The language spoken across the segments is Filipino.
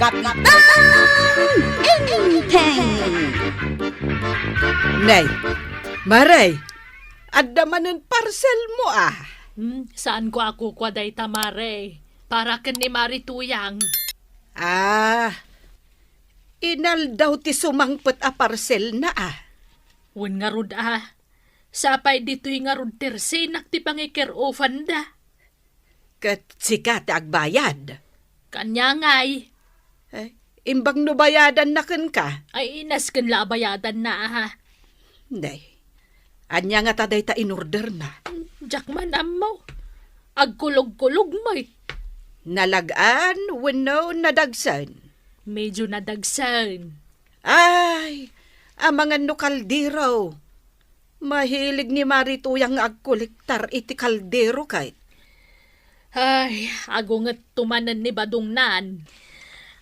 Kapitan Enteng! Nay, Maray, adamanin parcel mo ah. Saan ko ako kwaday tamare? Para ken ni Marituyang. Inal daw ti sumangpet a parcel na ah. Wen nga rod Sapay dito'y nga rod tersinak ti pangikir-ofan da. Kat sikat agbayad. Kanya nga'y. Imbang nubayadan na ken ka. Ay inas ken labayadan na Nay, anya nga taday ta in-order na. Jakman ammo. Agkulog-kulog mo'y. Nalagaan, wenno nadagsan. Medyo nadagsan. Ay, ang mga nukaldiro. Mahilig ni Marituyang agkolektar iti kaldero kahit. Ay, agunget tumanan ni Badungnan.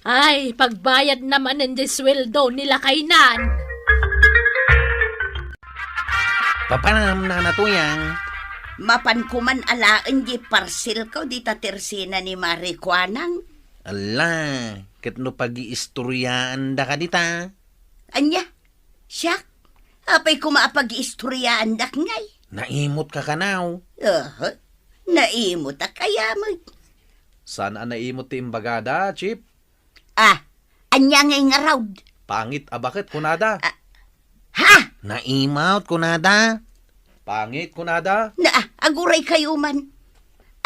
Ay, pagbayad naman ng sweldo nila kainan. Papanam na natuyang. Mapan kuman alaan di parcel ko di tatersina ni Marikwanang. Ala, ket no pag-iistoryaan da ka dita. Anya, siyak. Apay kumaapag-iistoryaan dak ngay. Naimot ka kanaw. Naimot kaya mo. Saan naimot ti imbagada, Chip? Anya ngay nga raw. Pangit bakit kunada? Ha? Naimot ko nada. Pangit kunada? Aguray kayo man.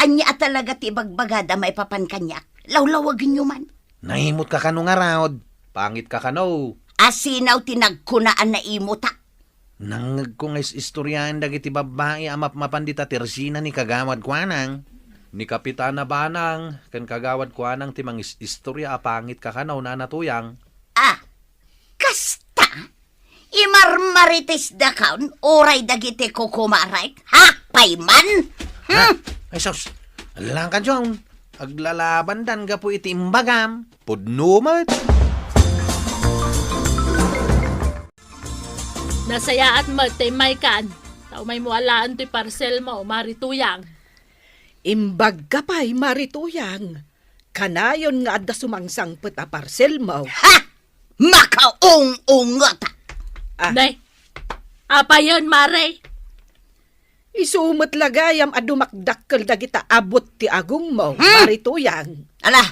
Anya talaga ti bagbagada may papankanyak. Lawlawagin nyo man. Naimot ka kano nga raod. Pangit ka kano. Asinaw tinagkunaan na imuta. Nang kung istoryaan dagiti babae amap mapandita tersina ni kagawad kwanang. Ni Kapitana Banang, kan kagawad ko anang timang istorya pangit ka kanaw na natuyang. Kasta? Imarmarites da kaun, oray dagiti kukumaray. Hakpay man? Ay sos, alang ka dyan. Aglalaban dan ga po iti imbagam. Pudnumat! Nasaya at magtimay kan. Tao may mualaan to'y parcel mo, Marituyang. Imbag ka pa'y Marituyang. Kanayon nga adda sumangsangpet a parcel mo. Makaung-ungota. Nay, apa yun, Mare? Isumot lagayam a dumakdakkel dagita abot ti agong mo, Marituyang. Ala,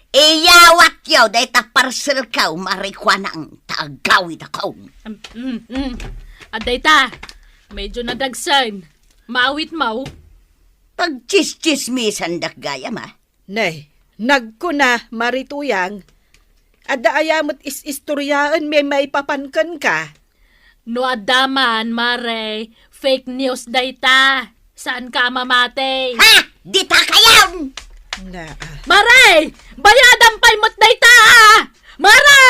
iyawat yaw dahi ta parcel kaw Marikwanang taagawid akaw. Aday ta, medyo nadagsan. Maawit mau. Pagchis-chismisan dak gaya ma. Nay, nagkuna Marituyang. Adda ayamot is-istoryaan may papankan ka. No adaman, Mare. Fake news dayta. Saan ka mamate? Di ta kayaw! Mare! Bayadan pa'y mo't dayta! Mare!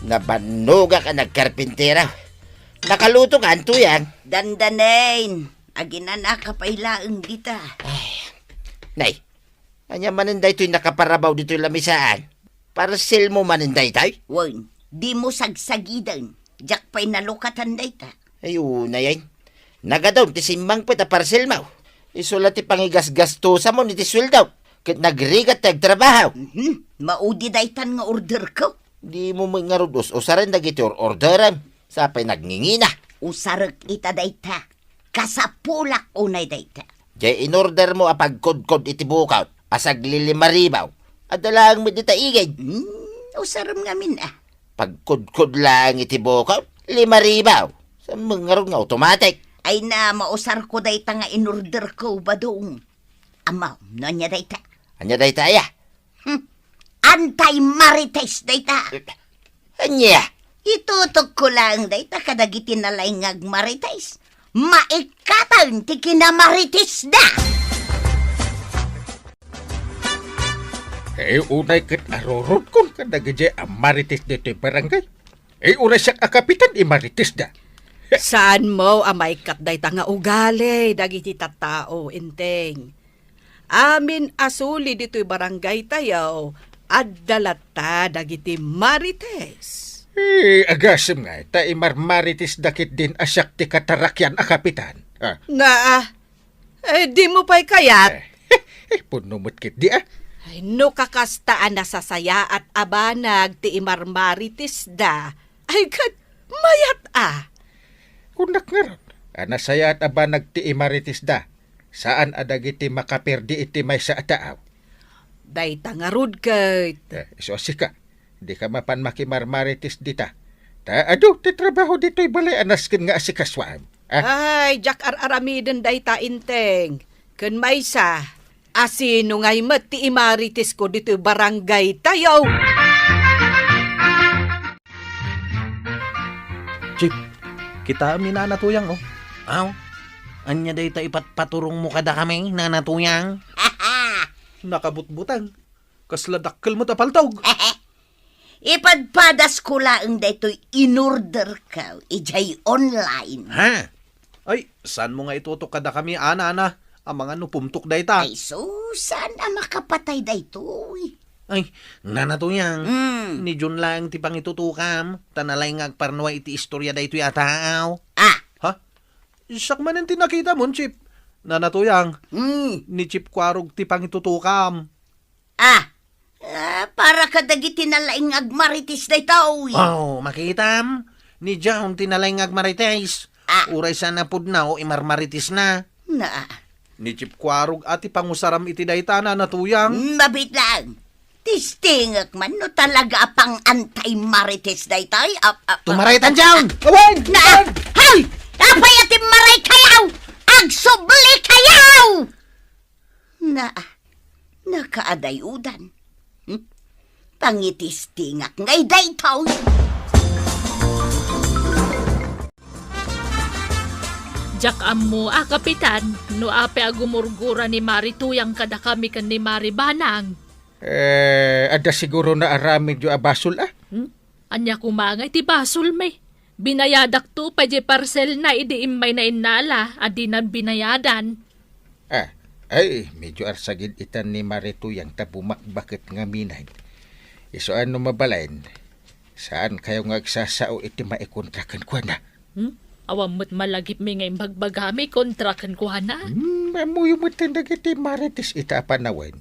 Nabanuga ka nagkarpintera. Nakaluto ka, Antuyang. Dandanain. Aginana ka pailaang dita. Nay, anya maninday to'y nakaparabaw dito'y lamisaan. Parcel mo maninday tay? Wan, di mo sagsagidan. Jak pa'y nalukatan dayta. Ayun na yan. Nagadawm ti simbang pita parcel mo. Isulat ti pangigas-gastusa mo ni ti sweldaw. Kat nagrigat tagtrabaho. Maudi daytan nga order ko. Di mo mga rudos o saran dagiti orderan. Sapay nagngingina. Usarag ita dayta. Kasapulak unay dayta. Jay in-order mo apagkod-kod iti bukaw. Asag lilimaribaw. At dalang mo dita igay. Usaram ngamin Pagkod-kod lang iti bukaw. 5,000. Sa mga rod nga automatic. Ay na mausar ko dayta nga in-order ko badong. Amaw, no niya dayta. Anya day taya? Anti-marites dayta. Anya? Itutok ko lang dayta kadagiti nalay ngag marites. Maikatan ti kinamarites da. Unay kat arorot kung kadagiti amarites dito barangay. Unay siya kapitan imarites da. Saan mo amay katday nga ugali dagiti tattao inteng. Amin asuli dito'y barangay tayo at dalata dagiti marites. Agasim nga, ta imarmarites dakit din asyak ti katarakyan a kapitan. Nga Di mo pa'y kayat. Puno mo't kit di ah. Ay, no kakastaan na sasaya at abanag ti imarmaritis da. Ay, kat, mayat Kunak nga ron. Anasaya at aba nagti imaritis da. Saan adagiti makaperdi iti may sa ataaw. Day tangarud kay. Iso ka. Di ka mapan makimarmaritis dita. Ado, ti trabaho dito'y balay anaskin nga asikaswaan. Ay, jak aramiden day ta inteng. Kun may sa, asino ngay mat ti imaritis ko dito barangay tayo. Chip, kita mi nanatuyang oh. Aw, anya day ta ipatpaturong mo kada kami, nanatuyang. Nakabutbutang. Kasladakkel mo tapaltog. Ipadpadas ko lang daytoy in-order ka, ijay online. Ha? Ay, saan mo nga itutok kada kami, ana? Ang mga nupumtok day ta. Ay, saan na makapatay daytoy? Ay, nanatuyang. Hmm. Ni Jun lang ti pangitutukam, tanalay ngagparnwa iti istorya daytoy ataaw. Ah, Ha? Isak man ang tinakita mo, Chip. Nanatuyang, ni Chip Kwarog ti pangitutukam. para kadagiti nalaing agmaritis daytoy. Oh, makitam. Ni John tinalay ngagmarites. Uray sana pud na o imarmaritis na. Na, Ni Chip Kwarog ati pangusaram iti dayta nanatuyang. mabit lang. Tistingak man no talaga pang anti-marites daytoy. Tumaraytan John! Awan! Na, hay! Napayatim maray kayaw! Agsubli kayaw! Nakaadayudan. Pangitistingak ngay daytoy. Jak ammo kapitan, no ape agumurgura ni Marituyang kada kami kan ni Maribanang. Ada siguro na aramid yung abasol ah. Anya kumangay ti basol may. Binayadak to pa je parcel na idiimbay na inala, adi na binayadan. Ay, medyo arsagid itan ni Marito yang tabumak bakit nga minay. Iso ano mabalain? Saan kayo nga agsasao iti maikontrakan ko na? Awam mo't malagip mi ngay bagbagami kontrakan ko na. Mamuyo mo tindag iti maritis ita panawen.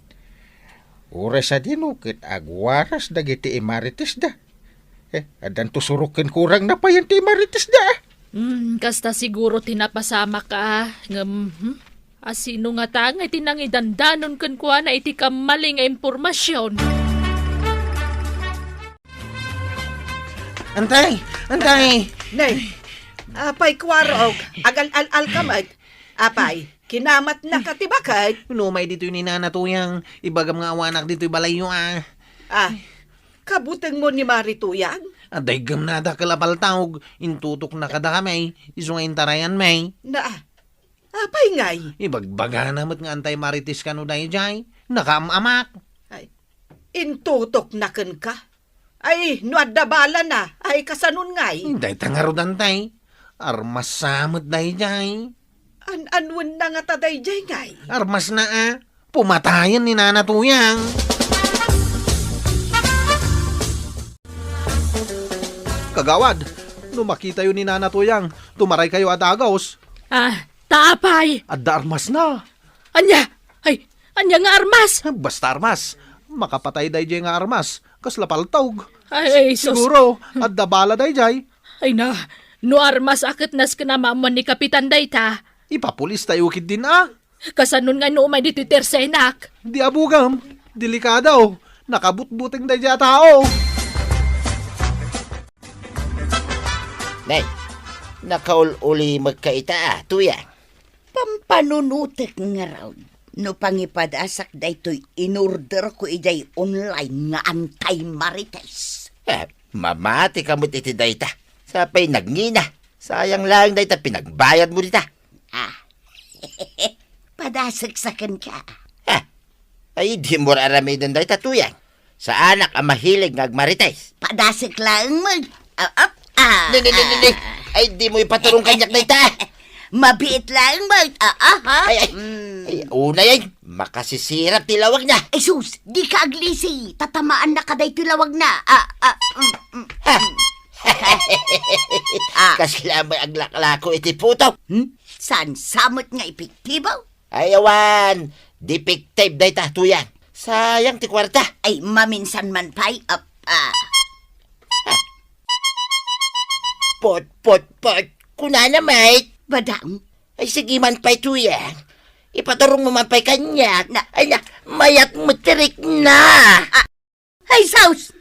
Oras sa dinukit agwaras dagiti imaritis da. Adan tusurukin kurang na pa yan ti imaritis da. Kasta siguro tinapasama ka. Asino nga tangay tinangidandanon kan kuha na iti kamaling nga impormasyon. Antay! Nay, apay kwarog, agal-al-al kamag. Apay, kinamat na katibakay. Numay dito yung ninanatuyang. Ibagam nga awanak dito yung balayo Kabuteng mo ni Marituyang? Aday gam na da kalapaltawg. Intutok na kada kamay. Iso nga intarayan may. Apay ngay. Ibagbaga namat nga antay maritis ka no dahi jay. Nakamamak. Intutok na ken ka. Ay, nuadabala na. Ay, kasanun ngay. Hindi tangarod antay. Armas samot dahi jay. Anwan na nga taday jay ngay. Armas na Pumatayan ni nanatuyang. Kagawad, no makita yun ni nanatuyang, tumaray kayo at agaws. Taapay! Adda armas na. Anya nga armas! Basta armas. Makapatay day jay nga armas. Kaslapaltog. Ay, sus. Siguro, adda bala day jay. Ay no armas akit nas kanamamon ni Kapitan Dayta. Ipapulis tayo ukid din Kasanun nga no umay dito tersenak. Di abugam. Delikado. Nakabutbuting day jay tao. Nay, nakaul-uli magkaita tuyang. Pampanunutek nga raw. No pangipadasak daytoy in-order ko iday online nga anti-marites. Mamati ka mo't iti dayta. Sapay nagngina. Sayang lang dayta pinagbayad mo dita. Padasagsakan ka. Ay di mo aramidan dayta tuyang. Sa anak ang mahilig ngagmarites. Padasik lang mo. Ni. Ay di mo ipaturong kanyak dayta. Mabiit lang mo. Ay, una yan. Makasisirap tilawag na. Ay sus, di ka aglisi. Tatamaan na ka day tilawag na. Kasi lamay ang laklako iti puto. San samot nga epektibo? Ayawan, defective day ta, tuyang. Sayang ti kwarta. Ay, maminsan man pa'y Pot. Kuna na, mate. badang. Ay, sige man pa'y tuyang. Ipaturong mo man pa'y kanyak. Ay na, mayat mo tirik na. Ay, saus!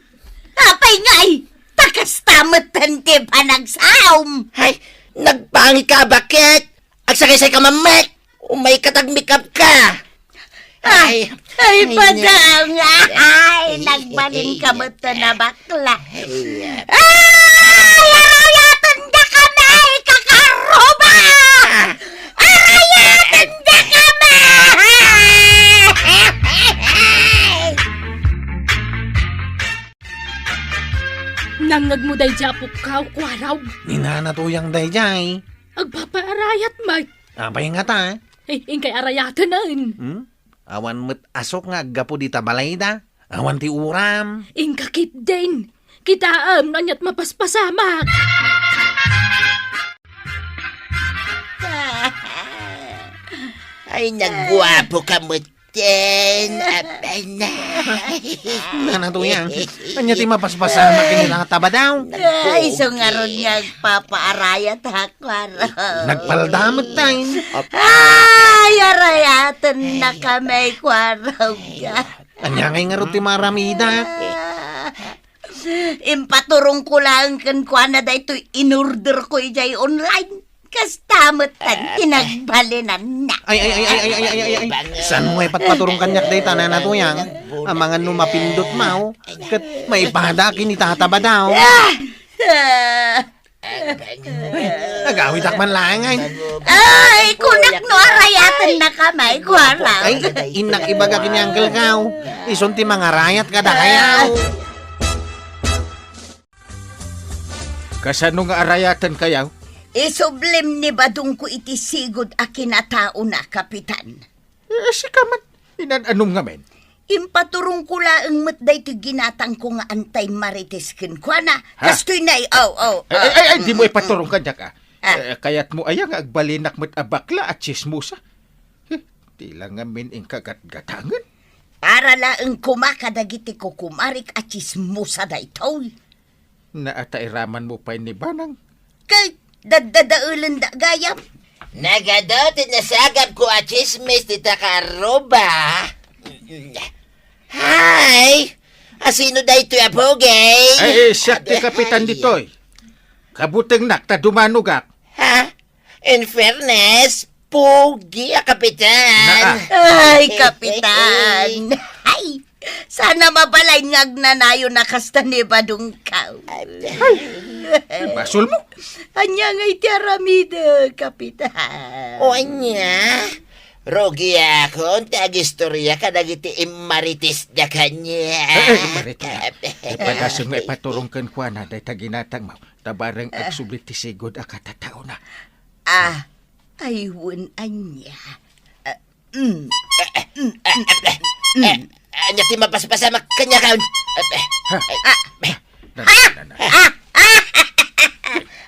Apay nga'y! Takas tamot tante panagsaom! Ay, nagpangi ka, bakit? Agsakay-say ka, mamet. Umay katag-makeup ka. Ay, badang! Ay, nagbalin ka mo to na bakla. Ay, arayatan da kami, kakaroba! Arayatan da kami! Nangag mo day japok ka, kwaraw. Ninanatuyang dayjay. Agpapaarayat, Mike. Apay nga ta. Ingkay arayatan na. Awan met asok nga gapo di tabalay da. Awan ti uram. Ingkakit din. Kitaam nanyat mapaspasamak. Ay, nagwapo ka mo din. Abay na. Nanatuyang. Anya ti mapaspasama kinilakataba daw. Ay, so nga ron nga papaarayat ha, kwaraw. Nagpaldamot tayo. Ay, arayatan na kami, kwaraw ka. Anya ngay nga rin ti maramida. Impaturong ko lang kan kwa na da ito in-order ko ijay online. Kastamot tan tinagbalinan na. Ay. San mo patpaturong kanyak day tanan na tuyang? Ang mga numapindot mao. Kat may pada kinitataba daw. Nagawit akman lang ay. Ay, kunak no arayatan na kamay, kwaraw. Ay, inak ibaga kinyangkel kaw. Isun ti mga rayat kada kayaw. Kasano nga arayatan kayaw? Isublim ni badung ko iti sigod a kinatao na, kapitan. Si kaman, inananong nga men. Impaturong ko laang matday ti ginatang ko nga antay marites ken kwa na. Ha? Kastoy na Ay, di mo ipaturong ka ka. Ah. Kayat mo ayang agbalinak met abakla at chismusa. Di lang nga men ing kagat-gatangan. Para laang kumakadagiti ko kumarik at chismusa da ito. Naatairaman mo pa ni Banang. Kay dadadaulan da gayam. Nagadotin na sagap ko at chismis ti takaroba. Hi! Asino da ito ya pogay? Siya ti kapitan ditoy. Kabuteng nakta dumanugak. Ha? In fairness, pogi a kapitan. Ay, kapitan. Ay, sana mabalay ngag nanayo na kasta ni badung kaw. Basol mo. Anya nga iti aramida, kapitan. O anya? Rogi ako, tag-istorya ka dagiti imaritis da kanya. Marita. Ipadasun nga ipaturong kan kwa na day taginatang mo. Tabarang agsublit ti sigod akatatao na. Ayun, anya. Anya ti mapaspasama kanya kaon.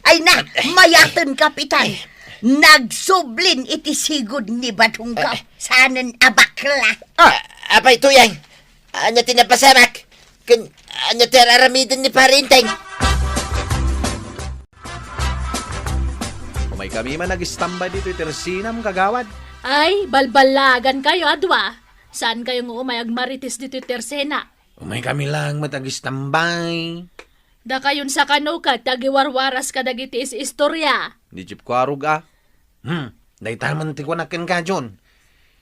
Ay na, mayatan, kapitan. Nagsublin iti sigod ni badung kaw. Sanan abakla. Apay tuyang. Anya ti napasamak. Anya ti aramidan ni parinteng. May kami man nag-standby dito itersinam kagawad. Ay, balbalagan kayo, adwa. Saan kayo nga umayag marites dito tersena? Umay kami lang matagistambay. Da kayon sa kanukat, tagiwarwaras ka dagiti is istorya. Di chip kwarog Day taman ti kwanaken ka, John.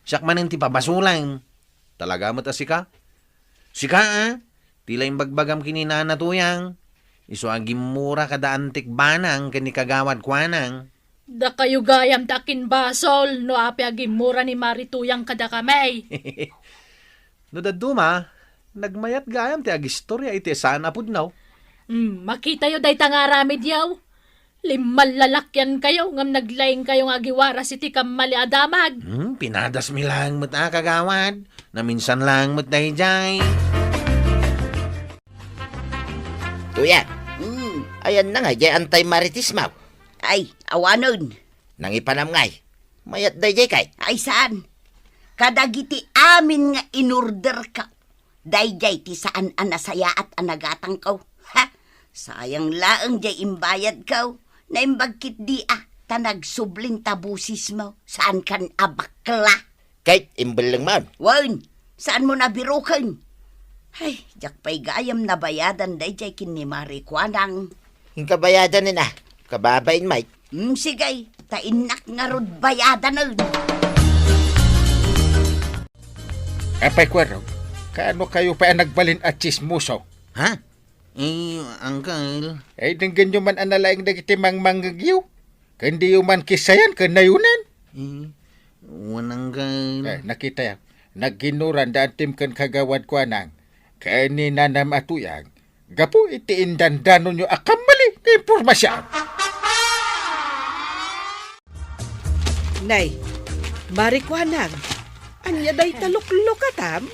Siyak man ti pabasulang. Talaga mo ta sika? Sika, tila yung bagbagam kininana tuyang. Iso agim mura kada antik banang kani kagawad kwanang. Da kayo gayam takin basol, no api agimura ni Marituyang kada kamay. No daduma, nagmayat gayam ti agistorya iti saan apudnaw. Makita yo day tangaramid yaw. Limal lalakyan kayo, ngam naglaing kayong agiwaras iti kamali adamag. Pinadas mi lang mat kagawad. Na minsan lang mat dayjay. Tuyang. Ayan na nga, jay antay maritis mau. Ay, awanon. Nang ipanam ngay. Mayat day jay kay. Ay, saan? kadagiti amin nga inorder ka. Dayjay ti saan anasaya at anagatang kaw. Ha? Sayang laang jay imbayad kaw. Naimbagkit di tanagsubling tabusis mo. Saan kan abakla? Kahit imbal lang man. Wan, saan mo nabirukan? Ay, jak pa'y gayam na bayadan dayjay kin ni Marikwanang. Yung kabayadan na kababain, Mike. Sigay, tainak nga rod bayadan na. Apay Kwarog, kaano kayo pa nagbalin at chismuso? Ha? Uncle. Ay, dinggan nyo man analaing dagiti manggagyaw. Kandi yung man kisayan, kanayunan. Uncle. Nakita yan. Nagginuran daan tim kan kagawad ko nang. Kani nanam atuyang. Gapo itiin dandanon nyo akamali na impormasyon. Nay, Marikwanang, anya day taluklok atam?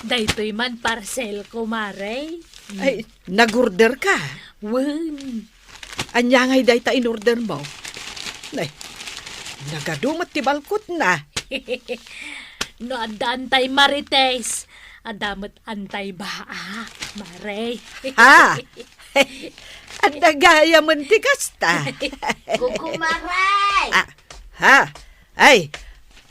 Daytoy man parcel ko, Maray. Ay, nag-order ka? Wen. Anya ngay day ta in-order mo? Nay, nagadumat ti balkot na. No, antay Marites. Adamat antay baa, Maray. Ha? At nagaya man ti kasta. Kukumaray! Ha? Ay,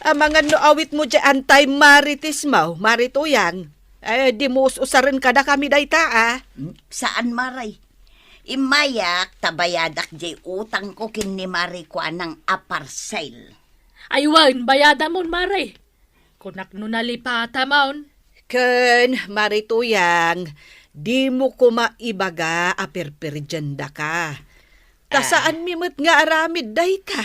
mga no awit mo dyan antay maritis mo, marituyang. Ay, di mo usarin ka na kami dayta, Saan maray? Imayak tabayadak jay utang ko kin ni Marikwanang aparsel. Aywan, bayada mon, Maray. Kunak no nalipata maun. Ken, marituyang, di mo ko maibaga aperperjanda ka. Tasaan mimot nga aramid dayta.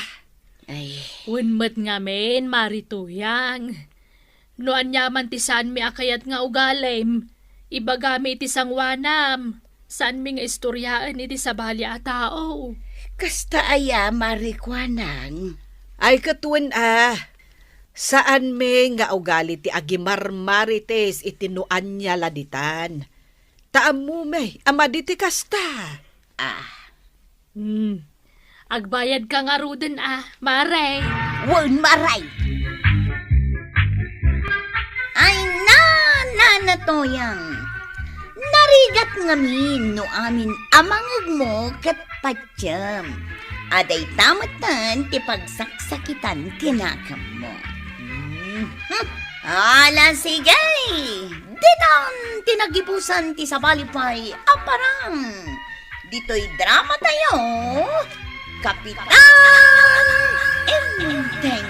Ay, Unmet nga men, marituyang. No anyaman ti saan mi akayat nga ugalem. Ibagami iti sangwanam. Saan mi nga istoryaan iti sabali a tao. kasta aya Marikwanang. Ay katuan saan me nga ugali ti agimar marites itinuan niya laditan. Taam mo me, amaditi kasta. Agbayad ka nga ruden Maray. Wan maray! Ay na toyang. Narigat ngamin no amin amangag mo kat patyam. Aday tamatan ti pagsaksakitan tinakam mo. Ala sigay! Ditan tinagipusan ti sabalipay aparang. Dito'y drama tayo. Kapitan Enteng.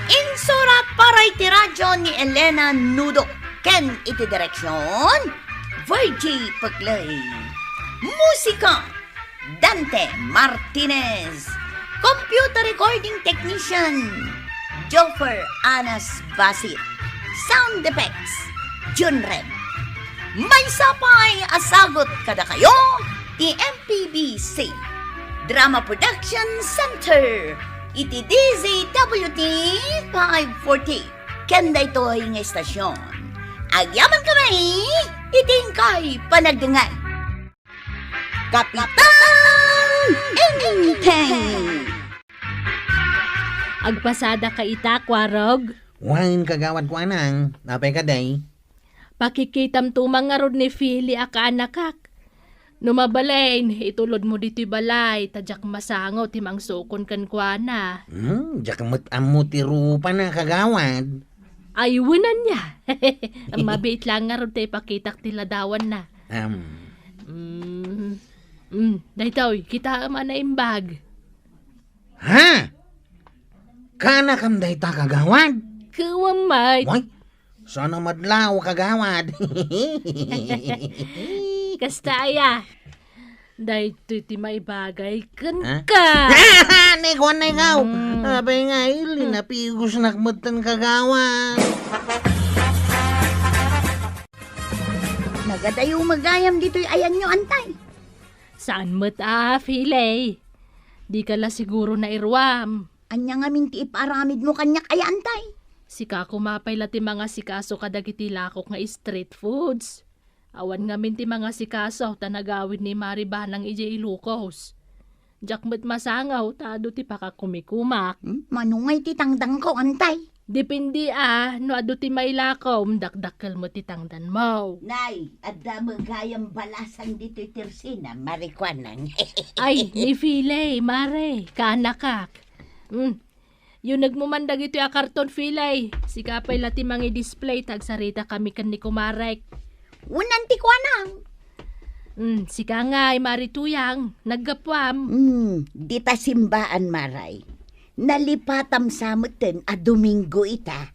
Insura para iti radyo ni Elena Nudo. Ken iti direksyon Virgie Paglay. Musika Dante Martinez. Computer recording technician Joffer Anas Basit. Sound effects Jun Red. May sapay asagot kada kayo ti MPBC Drama Production Center iti DZWT 540 kenda ito'y nga estasyon. Agyaman kami iting kay panagdangan. Kapitan Enteng. Agpasada ka ita, Kwarog. Wain kagawad ko anang. Napay ka day. Pakikitam tumang nga rod ni Philly akaanakak. Numabalain, itulod mo dito'y balay, tadyak masango, timang sukon kan kuana. Diyak amo ti rupa na kagawad. Ayunan niya. Ang mabait lang nga rod tayo pakitak tiladawan na. Daytoy, kita ama na imbag. Ha? Kana kam day ta kagawad? Kuwamay. Why? Sana madlaw kagawad. Kastaya. Daytoy ti maibagay kan Ha? ka. Nekwan na ikaw. Abay nga, linapigos nakmatan kagawad. Nagadayo magayam dito'y ayan nyo antay. Saan mo't Philly? Di ka la siguro na irwam. Anya nga minti iparamid mo kanyak ay antay. Sika kumapay la ti mga sikaso kadagiti lakok nga street foods. Awan nga min ti mga sikaso tanagawid ni Maribanang ije Ilocos. Jakmet masangaw tado ti pakakumikumak. Manungay ti tangdang ko antay. Depende no ado ti may lakom, dakdakkel mo ti tangdan mo. Nay, adda magayang balasan dito tirsina, marikwanang. Ay, ni Filay, mare, kaanakak. Yung nagmumandag ito yung karton Filay. Sikapay lati mga display, tagsarita kami kan ni Kumarek. Unang tikwanang. Sika nga, marituyang, naggapwam. Di ta simbaan, Maray. Nalipatam sa mutin a Domingo ita.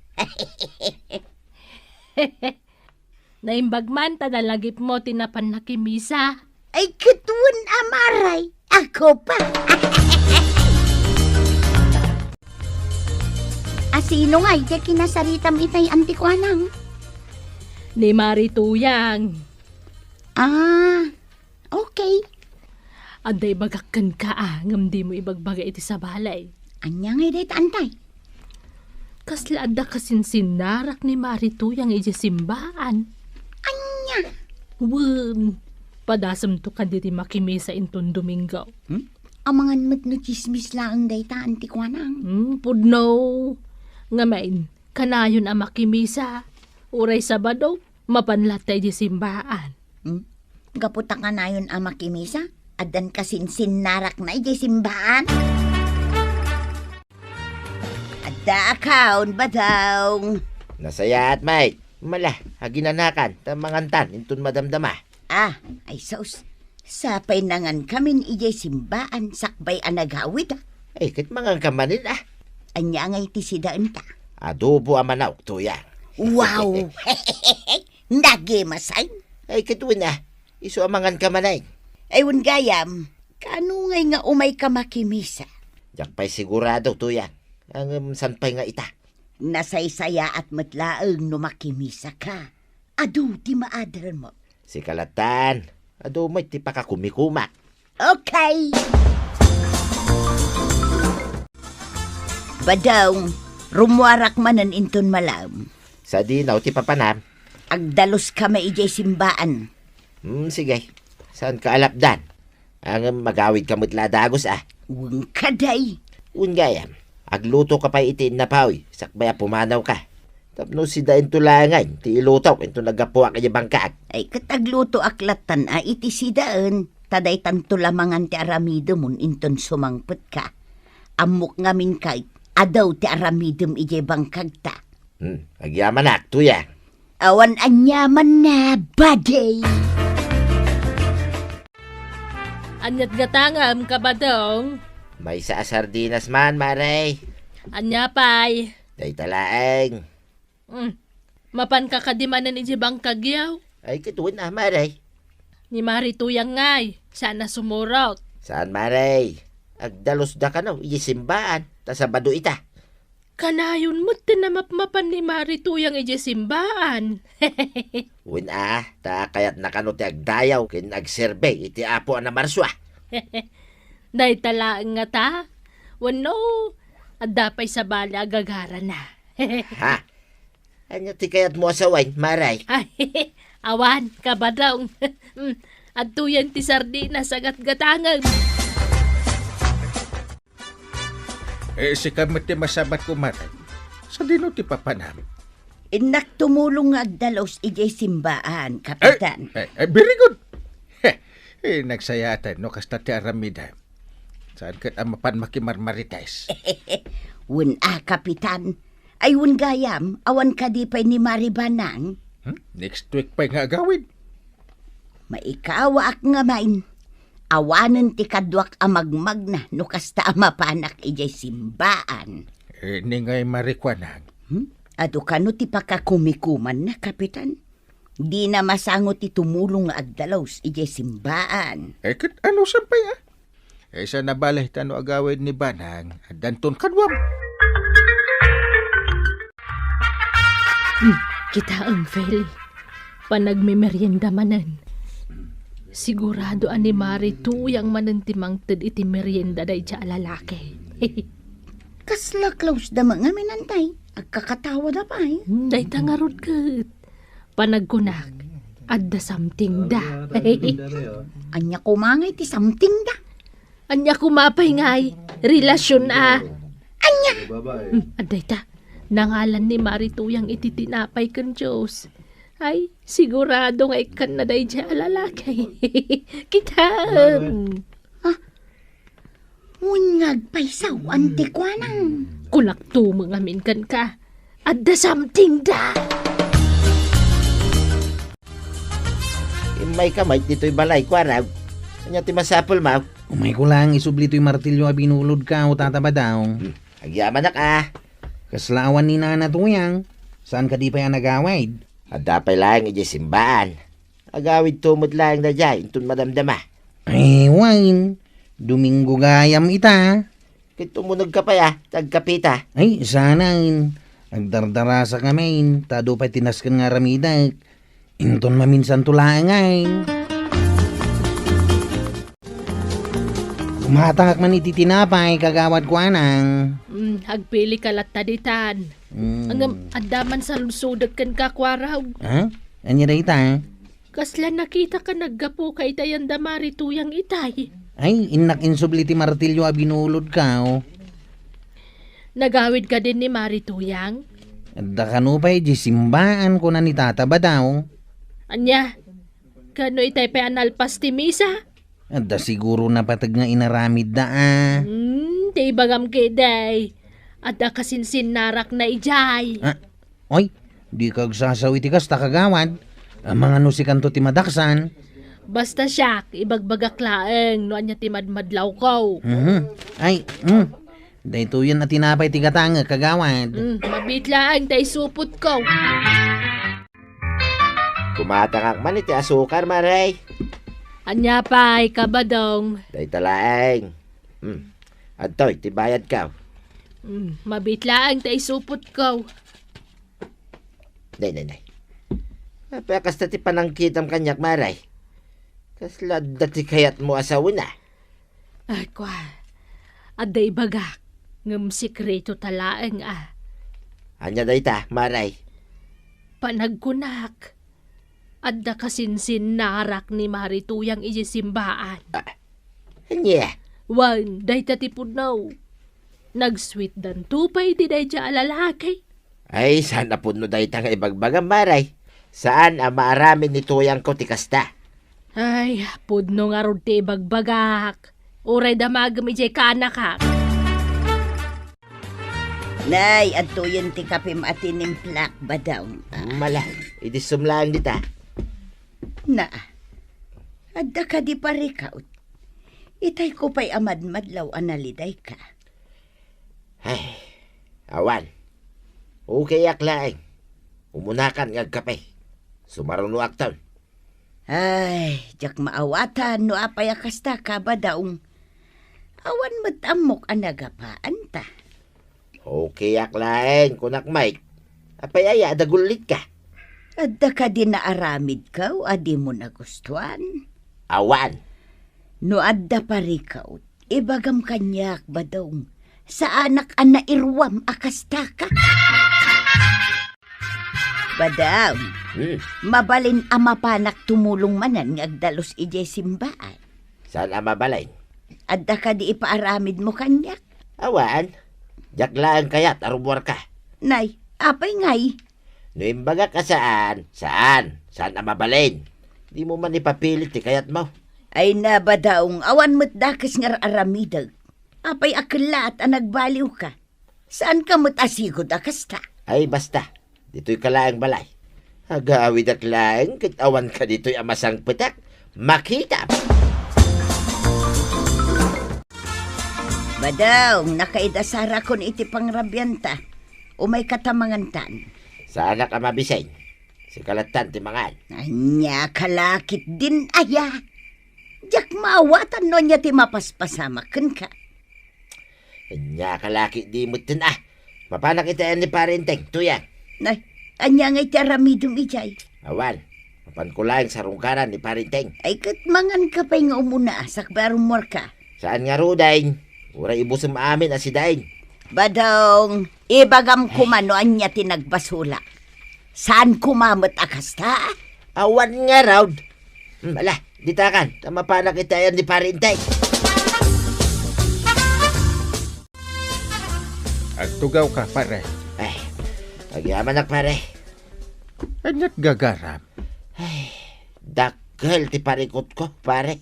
Naimbagman, tanalagip mo tinapan na kimisa. Ay, kituan Maray. Ako pa. Asino nga, iti kinasaritam itay antikwanang. Ni marituyang. Okay. Anday bagakkan ka ngam di mo ibagbaga iti sa balay. Anya nga iti antay. Kasla adda kasinsinnarak ni marituyang iti simbaan. Anya. Wen, padasam to ka diti makimisa inton Domingo. Amangan mat no chismis lang day ta antikwanang. Pudno. Ngamain, kanayon ang makimisa. Uray Sabado, mapanlatay di simbaan. Gaputa ka na yun ang makimisa? Adan kasinsin narak na iti simbaan? Adda akaon ba daw? Nasaya at mate. Mala, haginanakan, tamangantan, intun madamdama. Ay sos. Sapay nangan kamin iti simbaan, sakbay anagawid. Ay, kit mga kamanin Anya nga iti sidaan ta. Adobo amanaw, tuyang. Wow! Nagimasay. Ay, kituin iso amangan kamanay. Ayun gayam, kano ngay nga umay ka makimisa? Yak pa'y sigurado, tuyang. Ang sanpay nga ita. Nasaysaya at matlaang no makimisa ka. Adu, di maadran mo. Si Kalatan, ado mo'y ti pakakumikumak. Okay. Badawng, rumuarak manan inton malam. Sa dinaw ti papanam. Agdalos ka maijay simbaan. Sige. Saan ka alapdan? Ang magawid ka mutla dagos Uwang kaday. Ungayam, agluto ka pa itiin na pawi. Sakbaya pumanaw ka. Tapno si dain tulangan, ti ilutok, ito nagapuwa kaya bangkaag. Ay katagluto aklatan iti sidaan. Taday tanto lamangan ti aramido mon inton sumangput ka. Amok ngamin kay, adaw ti aramidom ijay bangkag ta. Agyaman tuyang. Awan anyaman na, baday. Anyat gatangam ka ba dong? May sa sardinas man, maray. Anya pay. Day talaeng. Mapan ka kadimanan iti bangkagyaw. Ay, kituin maray. Ni marituyang ngay, sana sumurot. Saan, maray? Agdalos da ka no, ijisimbaan. Tasabado ita. Kanayon mo tinamapmapan ni marituyang iti simbaan. Win ta kayat nakano ti agdayaw kin agserbe iti apo na marswa. Day talaan nga ta. Wano, adapay sa bali agagara na. Ha? Anya ti kayat mo asawain, maray? Ay, awan, kabadong. At tuyan ti sardinas agat gatangan. Si kamot ti masabat ko, Maray. Sa dino ti papanam. Inak tumulong nga agdalos ijay simbaan, kapitan. Very good. Nagsayatan, no, kasta ti aramida. Saan kat amapan makimarmarites? Wun kapitan. Ay wun gayam, awan ka di pa'y ni Maribanang. Next week pa'y nga agawid. Maikawa ak nga main. Awanan ti kadwak amagmag na no kasta amapanak ijay simbaan. Ni ngay marikwanang. Ado kano ti pakakumikuman na, kapitan. Di na masangot ti tumulong nga agdalaws ijay simbaan. Kat ano sampay sa nabalay tano agawid ni Banang, danton kadwam. Kita ang Feli. Panagmimerienda manan. Sigurado ani marituyang manantimang ted iti merienda day siya lalaki. Kasla close da mga minantay. Agkakatawa da pa Day tangarod kat. Panagkunak. Adda something da. Anya kumangay ti something da. Anya kumapay ngay. Relasyon Anya! Aday ta. Nangalan ni Marituyang ititinapay kan Diyos. Ay, sigurado nga ikan na day dya lalaki. Kita. Ungag paisaw, antikwanang. Kulak to mga minkan ka. At the something da. May kamay dito'y balay ko araw. Kanya ti masapol mau. Umay ko lang, isubli to'y martilyo a binulod ka o tataba daw. Agyaman na ka. Kaslaawan ni Nana Tuyang. Saan ka di pa yan nagawid? At dapay lang iji simbaan. Agawid tumod lang na dyan, intun madamdama. Ay, wine. Domingo gayam ita. Kit tumunog ka pa ya, tagkapita. Ay, sanain. Agdardara sa kamain. Tado pa tinaskan nga ramidag. Inton maminsan tulangay. Kumatangak man ititinapay, kagawad ko anang. Agpili ka lataditan. Ang adaman sa lusudag kan kakwaraw. Ha? Anya da ita? Kasla nakita ka naggapo kay tayan da Marituyang itay. Ay, inak insubli ti martilyo a binulod ka o. Nagawid ka din ni Marituyang? Adda kanupay, di simbaan ko na ni tataba daw. Anya, kano itay pa analpas ti misa? Adda siguro na patag nga inaramid da ah. Di bagam keday. Adda kasinsin narak na ijay. Ah, oy, di kag sasawi ti kasta kagawad. Ang mga nusikan to ti madaksan. Basta siya, ibagbagak laeng, no anya ti madmadlaw ko. Ay, dahito yan na tinapay ti katanga kagawad. Mabit laeng tay supot ko. Kumatangak man iti asukar, maray. Anya pa, kabadong. Day talaeng. Adtoy, ti bayad ka. Mabit laeng tay supot ko. Nay. Apakas na ti panangkitam kanyak, maray. Kaslad dati kayat mo asawin na. Ay, kwa. Aday bagak. Ngam sikreto talaeng Anya day ta, maray. Panagkunak. Adda kasinsin narak ni Marituyang iji simbaan. Anya? Wan, day tatipunaw. Nag-sweet dan tupay di day dya alalaki. Ay, sana po no day tanga ibagbagang, maray. Saan ang maaramin ni Tuyang ko ti kasta? Ay, pudno nga ron ti bagbagak. Uray damagam ijay kanakak. Nay, adto yun ti kapim atinimplak ba daw? Mala, idisum lang dita. Na, adda ka di parikaut. Itay ko pa'y amadmadlaw analiday ka. Ay, awan. Okay aklaing. Umunakan ng kape. Sumaruno akton. Ay, jak maawatan no apay akasta ka ba daong. Awan matamok anagapaan ta. Okay aklaing, kunak Mike. Apay dagulit ka. Adda ka din naaramid ka o adi mo nagustuhan. Awan. No adda parikaut, ibagam kanyak ba daong. Sa anak an nairwam akasta ka. Badam, mabalin ama panak tumulong manan ng agdalos ije simbaan. Saan ang mabalay? Adda ka di ipaaramid mo kanyak. Awan. Jaklaan kayat arumwar ka. Nay, apay ngay. No imbaga ka saan? Saan? Saan ang mabalin? Di mo man ipapilit ti kayat mo. Ay na ba daong awan mo't dakas nga aramidag. Apay aklat ang nagbaliw ka. Saan ka mo't asigod akasta? Ay basta. Dito'y kalaang balay. Agawid at laang, kit awan ka dito'y amasang petak. Makita! Badaw, nakaidasara kon iti pangrabyanta. O may katamangantan. Sa anak ang mabisay. Si kalatan ti mangan. Anya, kalakit din aya. Jak maawatan no niya ti mapaspasamakan ka. Anya kalaki di mo Mapanak itayan ni parenteng, tuyang. Nay, anya ngay ti aramidong ijay. Awan, mapan ko lang sa rungkaran ni parenteng. Ay katmangan ka pa'y nga umuna, sakbarumor ka. Saan nga rudain? Ura ibusum amin asidain. Badong, ibagam kumano anya tinagbasula. Saan kumamot akasta? Awan nga raud. Ala, ditakan, tamapanak itayan ni parenteng. Agtugaw ka, pare. Ay, Agyaman nak pare. Anyat gagaram. Dakkel ti parikot ko, pare.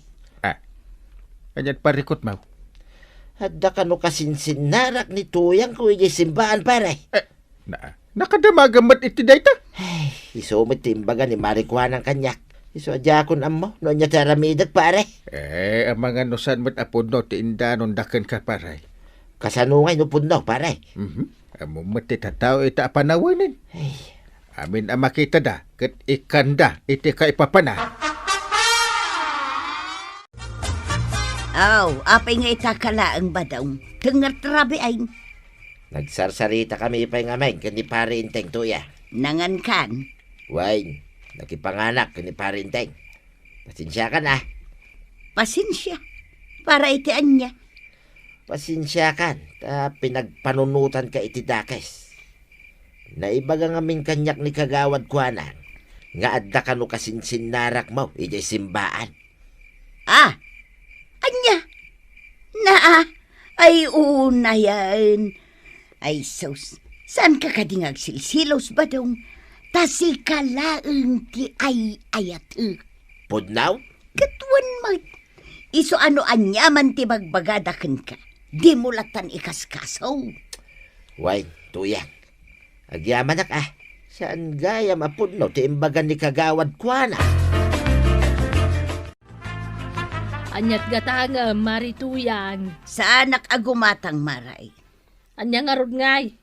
Anyat parikot mo. Hadda ka no kasinsinnarak ni Tuyang ko iti simbahan, pare. Nakadamagamat iti dayta. Isumit timbaga ni Marikuan ang kanyak. Iso adya kon ammo, no niya taramidag, pare. Ang mga nusan mo't apod no, ti indanon daken ka paray. Kasanungay no puno, pare. Amo mo't itatao ita panawanin. Amin ang makita da, kat ikanda, iti ka ipapana. Aw, apay nga itakalaang badong. Tengar trabe ay Nagsarsarita kami ipay ngamay, kani pare Inteng, Tuya. nangan kan. Wain, nakipanganak kani pare Inteng. Pasensya ka na. Pasensya. Para itian niya. Pasensya kan, pinagpanunutan ka iti dakes. Naibaga ngamin kanyak ni kagawad kuanan, nga adda ka no kasinsinnarak mo, iti simbaan. Anya? Ay una yan. Ay sus, saan ka kadingag silsilos ba dong? Tasi ka laeng ti ay ayat Pudnaw? Katuan mat. Iso ano anyaman ti magbagadakan ka. Di mo latan ikaskasaw. Wain, Tuyang. Agyaman nak Saan gaya mapudno ti imbagan ni kagawad kuanan? Anyat gatanga, Marituyang. Saanak agumatang maray. Anya nga rod ngay.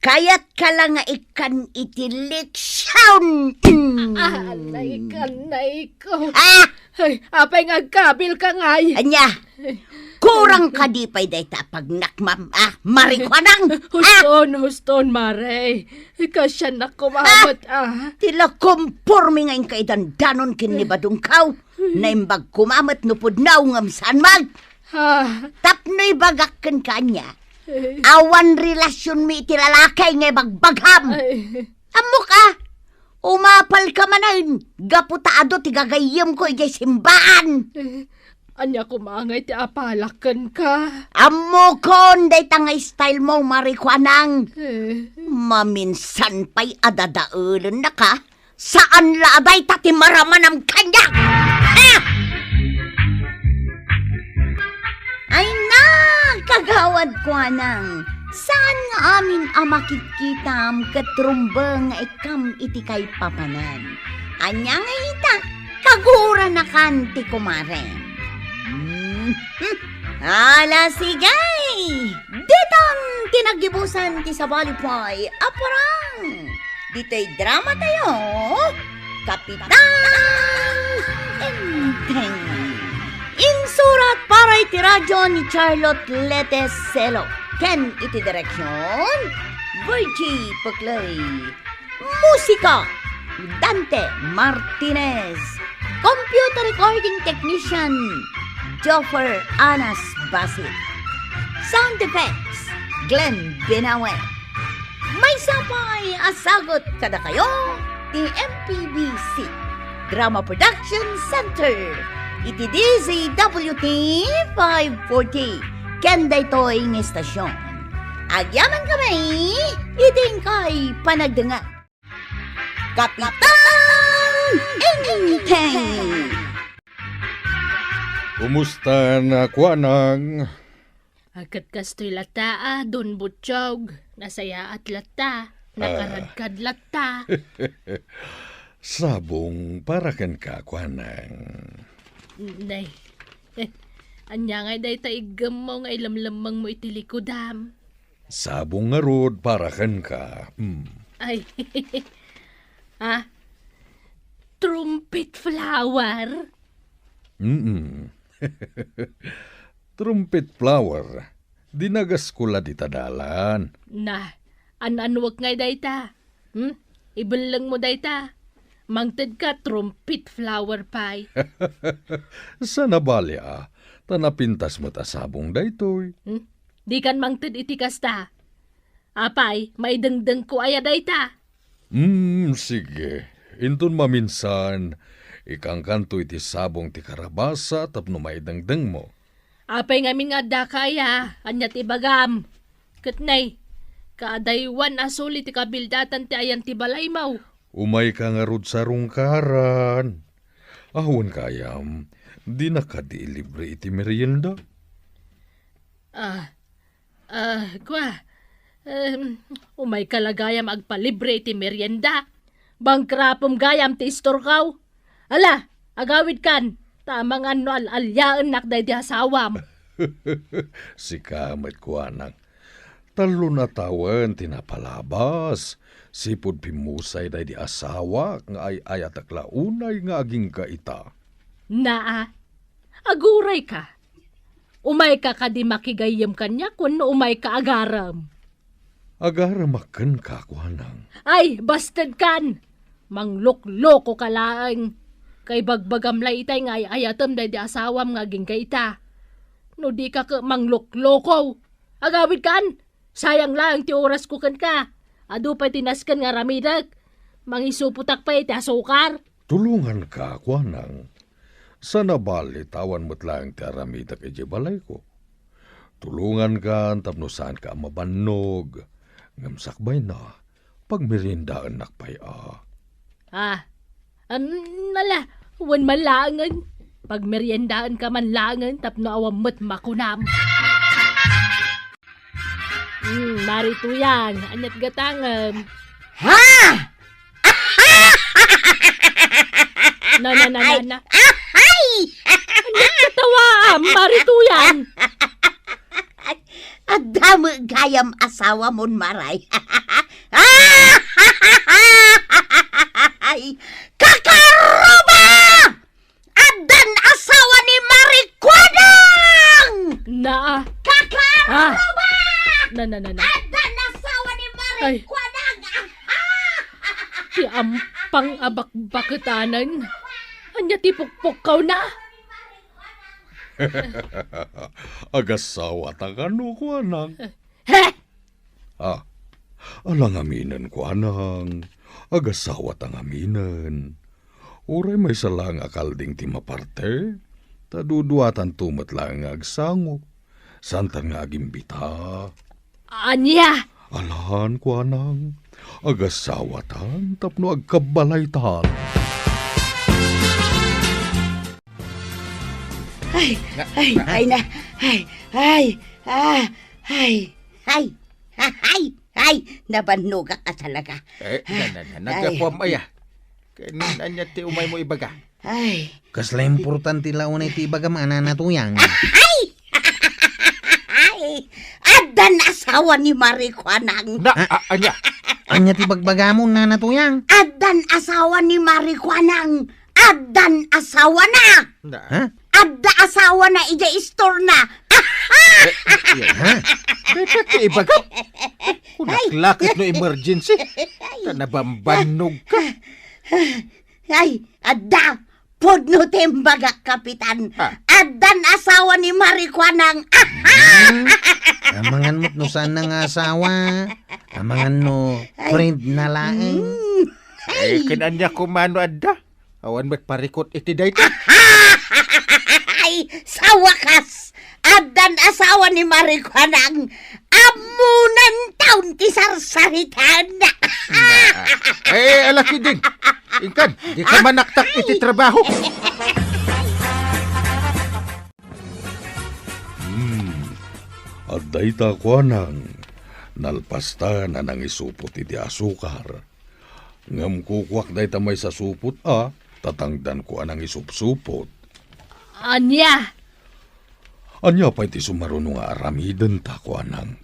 Kayat ka lang nga ikan itiliksyon. Kanay ko. Ay, apay nga kabil ka ngay. Anya, kurang ka di pa'y dayta pag nakmam, marikwanang. Huston, Mare. Kasya na kumamot, Tila kumpormi ngayon kay dandanon kinibadong kaw. Naimbag kumamot nupod na ungam saan mag. Tapno'y bagakken kanya. Awan relasyon mi iti lalakay ngay bagbagham. Amo ka, umapal ka manan. Gaputaado ti gagayam ko ijay simbaan. Anya kumangay ti apalakan ka. Amo kon, day tangay style mo, marikwanang. Maminsan pa'y adadaulan na ka. Saan laday tati maramanam kanya? Ay na, kagawad ko anang. Saan nga amin ang makikitam katrumba nga ikam iti kay papanan? Anya nga ita, kagura na kanti kumaren. Ala sigay! Diton tinagibusan ti sa balipay, aparang! Dito'y drama tayo, Kapitan Inteng. Insurat para iti radyo ni Charlotte Leteselo. Ken iti direksyon, Virgie Puclay. Musika, Dante Martinez. Computer recording technician, Joffer Anas Basit. Sound effects, Glenn Binawe. May sapay asagot kada kayo, ti MPBC Drama Production Center. Iti DZWT 540. Kenday to'y ng estasyon. Agyaman kami, iting kay panagdanga. Kapitan Inteng! Kumusta na kuanang? Agkat kastoy lata, Don Butchog. Nasaya at lata, nakaradkad lata. Sabong parakan ka kuanang. Nay, anya nga day ta igam mo nga ilamlamang mo itilikudam. Sabong nga rod parakan ka. Ay, trumpet flower. Trumpet flower. Dinagas ko la ditadalan. Na, anwag nga day ta. Ibalang mo day ta. Mangtad ka trumpet flower pie. Sana bali tanapintas mo ta sabong daytoy. Di kan mangtad iti kasta. Apay, may dengdeng ko aya day ta. Sige. Inton maminsan, ikang kanto iti sabong ti karabasa tapno may dengdeng mo. Apay ngamin nga da kaya, anyat ibagam. Katnay, Kaadaywan asuli ti kabildatan ti ayan ti balay maw. Umay ka nga rod sa rungkaran. Ahon kayam, di na ka di libre iti merienda. Umay kalagayam agpalibre ti merienda. Bangkrapom gayam ti istorkaw. Ala, agawid kan. Tamang ano al-alyaan nakday di asawam. Si kamat ko anang. Talo na tawan tinapalabas. Sipod pimusay day di asawa nga ay ayatak launay nga aging kaita. Naa, aguray ka. Umay ka di makigayam kanya kun umay ka agaram. Agaramakan ka ko anang. Ay, bastard kan. Manglok-loko ka laang. Kay bagbagam itay nga ay ayatam day di asawam nga aging kaita. No di ka manglok-loko. Agawid kan. Sayang lang ti oras ko kan ka. Ado pa tinaskan nga ramidag. Mangisuputak pa iti asukar. Tulungan ka ko anang. Sa nabali tawan mo't lang ti aramita kay balay ko. Tulungan ka tapno saan ka mabanog. Ngamsakbay na. Pagmerindaan nakpay Nala, wan malangan. Pag meriendaan ka man langan, tapno awamot makunam. Marito yan, anyat gatangan. Ha! Na. Ay! Anyat katawa, marito yan. Adamo gayam asawa mon maray. Ay! Kakaruba! Adan asawa ni Marikwadang! Na. Kakaruba! Na. Adan asawa ni Marikwadang! Ti ampang abak-bakatanan. Anya ti pukpukaw na. Agasawa ta kano ko anang. He! Alang aminan ko anang. Agasawa tang aminan. Uray may salang akalding ti maparte. Taduduatan tumat lang nga agsango. Santan nga agimbita. Anya! Alahan ko anang. Agasawa tan tapno agkabalay tan. Nabanuga ka talaga. Nagkapom aya. Kanin anya ti umay mo ibaga. Ay, Kasla importante launay ti bagamana na tuyang. adan asawa ni Marikwanang. Anya. Anya ti bagbagamon na natuyang. Adan asawa ni Marikwanang. Adan asawa na. Ha? Adda asawa na ija istor na. Beta ti ibaga. Kung naklakit no emergency. Nabambanog ka. Ay, adda. Podno tembaga, kapitan. Ha? Adan asawa ni Marikwanang. Amangan mo't no saan ng asawa. Amangan no friend na laeng. Kinanya kumano adda. Awan ba't parikot iti dayta? Ay, sa wakas, adan asawa ni Marikwanang. Amunan taon ti sarsaritan. Alaki din. Ingkan, di ka manaktak iti trabaho. At dayta ko anang. Nalpasta na nang isupot iti asukar. Ngam kukwak dayta may sa supot tatangdan ko anang isupsupot. Anya! Anya pa iti sumaruno nga aramidan ta ko anang.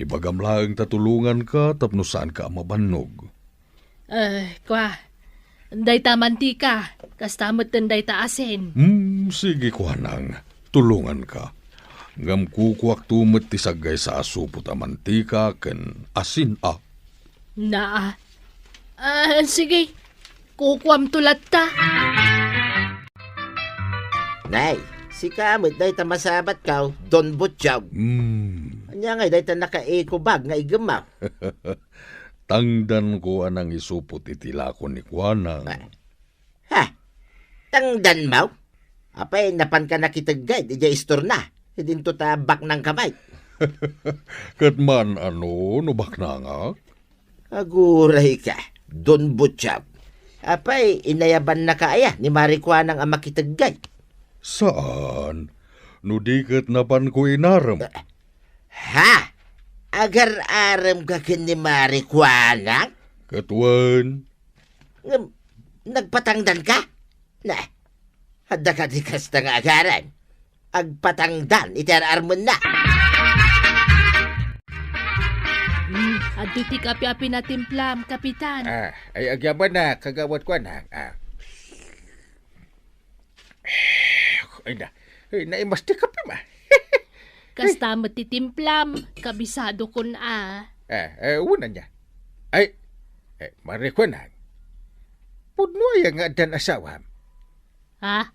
Ibagam laeng tatulungan ka tapno saan ka mabanog. Dayta mantika, kastamot den dayta asin. Sige ko anang. Tulungan ka. Ngam kukwak tumet ti sagay sa asupot a mantika ken asin Na. Sige. Kukwam tulat ta. Nay, si kamit day ta masabat kaw, Don Butchog. Anya nga day ta naka-eco bag nga igamaw. Tangdan ko anang isupot itilakon ni Kuanang. Ha? Tangdan maw? Apay napan ka nakitagay, di istor na. Hidin to tabak ng kamay. Kat man nubak na nga? Aguray ka, Don Butchab. Apay, inayaban na kaya ni Marikwanang ang makitagay. Saan? Nudikat na pan ko inaram. Ha? Agar-aram ka kin ni Marikwanang? Katwan, Nagpatangdan ka? Na, hada ka di kasta nga agaran. Agpatangdan, iterarmon na. Adto ti kapi-api na timplam, kapitan. Ay agyaban na, kagawad ko na. Ay na, naimasti ka pa ma. Kasta ti timplam, kabisado kun Una niya. Ay, Marikwanang. Pudno ay nga dan asawam. Ha?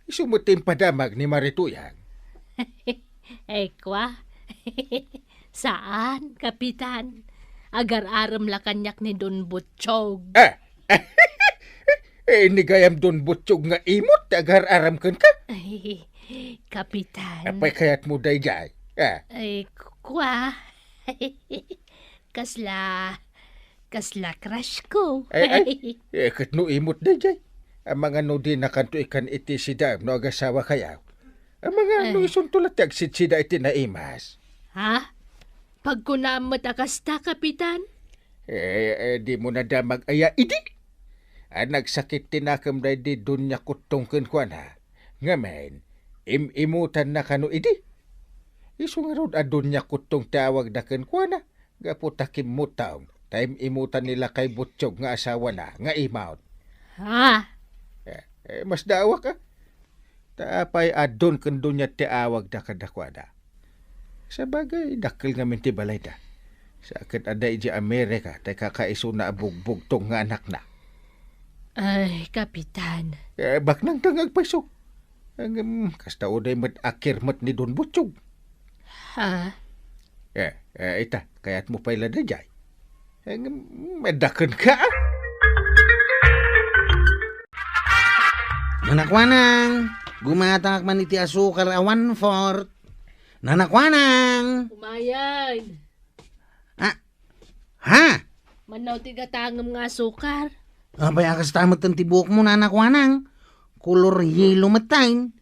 Isumutin padamag ni Marituyang. Kwa? Saan, kapitan? Agar-aram la kanyak ni Don Butchog. Nigayam Don Butchog nga imot, agar-aram kan ka. Ay, kapitan. Apay kaya't mo dayjay. Kwa? Kasla crush ko. Kat no imot dayjay. Ang mga no di nakanto ikan iti sida no agasawa kayaw. Ang mga no isuntulat agsit sida iti naimas. Ha? Pag kunamot akasta, kapitan? Di mo na damag aya idi. Nagsakit tinakam day di dun niya kutong kwa na. Ngamen, imutan na kano idi. Isu nga rod adun niya kutong tawag na kwa na. Gaputakim mo taong. Time imutan nila kay Butchog nga asawa na, nga imaut. Ha? Mas dawa ka. Tapay adun kendo niya tiawag na kadakwada. Sa bagay, dakil nga minti balay da. Sa akin aday di Amerika, tay kakaiso na abugbog tong nga anak na. Ay, kapitan. Bak nang tangag paso. Kasta uday akir mat ni Don Butchog. Ha? Ita, kaya't mo pala na jay. Madakan ka. Nanakwanang, gumatak man iti asukar a 1/4. Nanakwanang! Umayan. Ha? Manaw tigatangam nga sukar. Abay akas tamat ang tibuk mo, nanakwanang. Kulor yellow matain.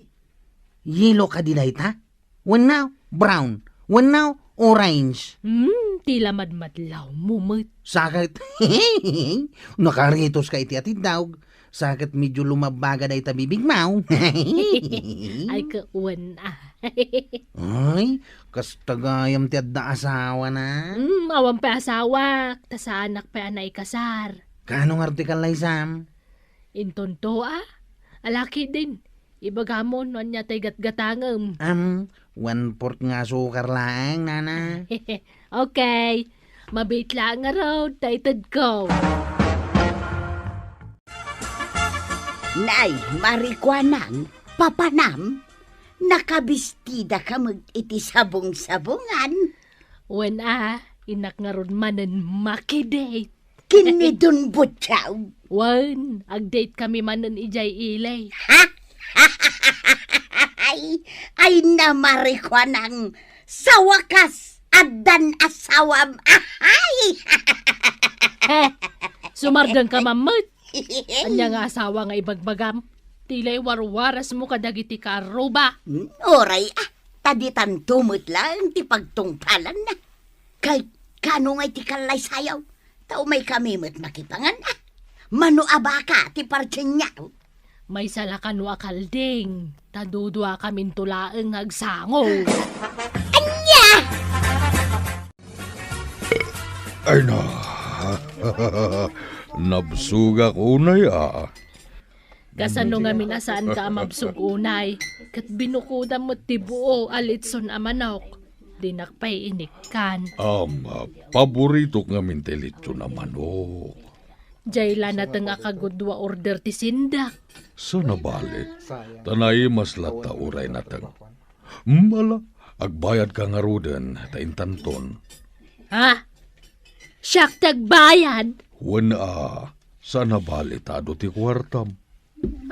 Yellow ka dilay ta? When now, brown. When now, orange. Tila madmadlaw mumut. Sakit. Nakaritos ka iti atid dawg. Sakit medyo lumabaga na itabibig mau. Ay, kauwan Ay, kas tagayam ti adda asawa na. Awan pa asawa. Ta sa anak pa anay kasar. Kanong artikal lay Sam? Intonto alaki din. Ibagamon no niya tay gatgatangam. 1/4 nga sukar lang, nana. Okay. Mabit lang nga raw, taited ko. Nay, Marikwanang, papanam, nakabistida ka iti sabong-sabungan. When inak nga ron manen makidate. Kini Don Butchaw. Wan, ag-date kami manen ijay ilay. Ay na Marikwanang, sa wakas, adan asawam. Ahay! Sumardang ka mamut. Anya nga asawa nga ibagbagam. Tilay warwaras mo kadagiti ka aruba. Oray, taditan tumot lang, ti pagtungpalan na. Kay kano nga ti kalay sayaw, tao may kamimot makipangan na. Mano abaka, ti parchen niya. May salakan wa kalding. Tadudwa kamin tulaeng agsango. Anya! Ay na. Nabsugak unay Kasano nga minasaan ka mabsug unay. Kat binukuda mo tibuo alitson a manok. Dinakpay inikkan. Paborito nga mintelito na manok. Jayla na nga kagudwa order ti sindak. Sa nabalik, tanay mas lata uray natag. Mala, agbayad ka nga ruden, taintanton. Ha? Siyak tagbayad? Sa nabalik tado ti kwartam.